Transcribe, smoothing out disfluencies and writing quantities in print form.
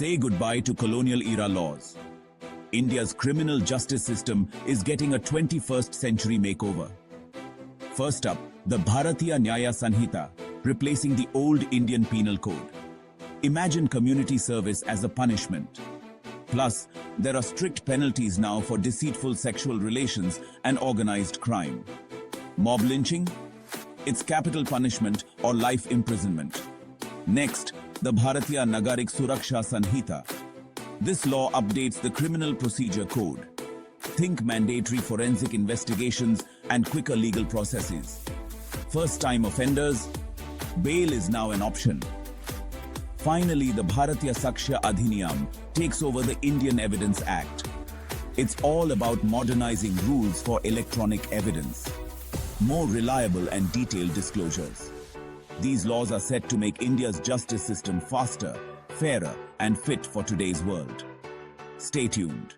Say goodbye to colonial-era laws. India's criminal justice system is getting a 21st century makeover. First up, the Bharatiya Nyaya Sanhita, replacing the old Indian Penal Code. Imagine community service as a punishment. Plus, there are strict penalties now for deceitful sexual relations and organized crime. Mob lynching? It's capital punishment or life imprisonment. Next, the Bharatiya Nagarik Suraksha Sanhita. This law updates the Criminal Procedure Code. Think mandatory forensic investigations and quicker legal processes. First-time offenders, bail is now an option. Finally, the Bharatiya Sakshya Adhiniyam takes over the Indian Evidence Act. It's all about modernizing rules for electronic evidence. More reliable and detailed disclosures. These laws are set to make India's justice system faster, fairer, and fit for today's world. Stay tuned.